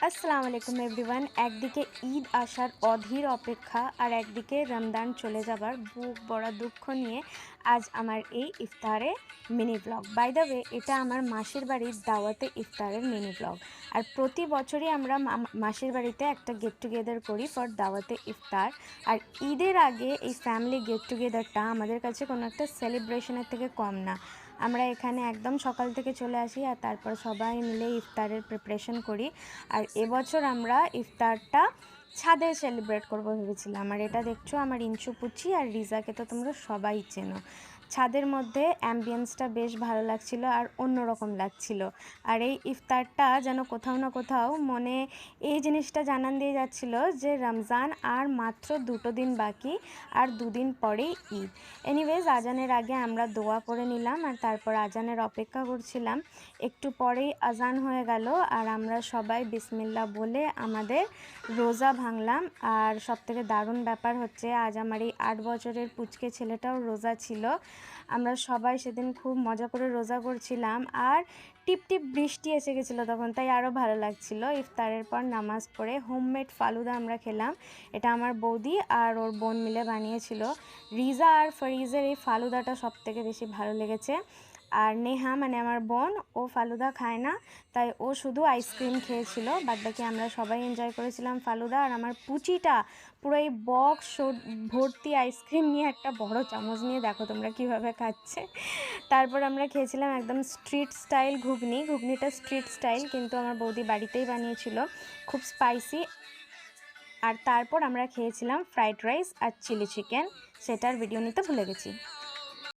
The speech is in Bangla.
আসসালামু আলাইকুম এভরিওয়ান। একদিকে ঈদ আসার অধীর অপেক্ষা আর একদিকে রমদান চলে যাবার বুক ভরা দুঃখ নিয়ে আজ আমার এই ইফতারে mini blog. By the way, এটা আমার মাসির বাড়ির দাওয়াতে ইফতারের মিনি ব্লগ। আর প্রতি বছরই আমরা মাসির বাড়িতে একটা গেট টুগেদার করি ফর দাওয়াতে ইফতার। আর ঈদের আগে এই ফ্যামিলি গেট টুগেদারটা আমাদের কাছে কোনো একটা সেলিব্রেশনের থেকে কম না। আমরা এখানে একদম সকাল থেকে চলে আসি আর তারপর সবাই মিলে ইফতারের প্রিপারেশন করি। আর এবছর আমরা ইফতারটা ছাদে সেলিব্রেট করবো ভেবেছিলাম। আর এটা দেখছো আমার ইঞ্চু পুচি আর রিজাকে তো তোমরা সবাই চেনো। ছাদের মধ্যে অ্যাম্বিয়েন্সটা বেশ ভালো লাগছিল আর অন্যরকম লাগছিল। আর এই ইফতারটা যেন কোথাও না কোথাও মনে এই জিনিসটা জানান দিয়ে যাচ্ছিল যে রমজান আর মাত্র 2 দিন বাকি, আর 2 দিন পরেই ঈদ। এনিওয়েজ, আজানের আগে আমরা দোয়া করে নিলাম আর তারপর আজানের অপেক্ষা করছিলাম। একটু পরেই আজান হয়ে গেল আর আমরা সবাই বিসমিল্লাহ বলে আমাদের রোজা ভাঙলাম। আর সবথেকে দারুণ ব্যাপার হচ্ছে আজ আমার এই 8 বছরের পুচকে ছেলেটাও রোজা ছিল। আমরা সবাই সেদিন খুব মজা করে রোজা করছিলাম আর টিপ টিপ বৃষ্টি এসে গেছিলো তখন, তাই আরও ভালো লাগছিল। ইফতারের পর নামাজ পড়ে হোমমেড ফালুদা আমরা খেলাম। এটা আমার বৌদি আর ওর বোন মিলে বানিয়েছিল। রিজা আর ফরিজের এই ফালুদাটা সবথেকে বেশি ভালো লেগেছে। আর নেহা মানে আমার বোন, ও ফালুদা খায় না, তাই ও শুধু আইসক্রিম খেয়েছিল। বাদবাকি আমরা সবাই এনজয় করেছিলাম ফালুদা। আর আমার পুচিটা পুরো এই বক্স ভর্তি আইসক্রিম নিয়ে একটা বড় চামচ নিয়ে দেখো তোমরা কীভাবে খাচ্ছে। তারপর আমরা খেয়েছিলাম একদম স্ট্রিট স্টাইল ঘুগনি। ঘুগনিটা স্ট্রিট স্টাইল কিন্তু আমার বৌদি বাড়িতেই বানিয়েছিল, খুব স্পাইসি। আর তারপর আমরা খেয়েছিলাম ফ্রাইড রাইস আর চিলি চিকেন, সেটার ভিডিও নিতে ভুলে গেছি।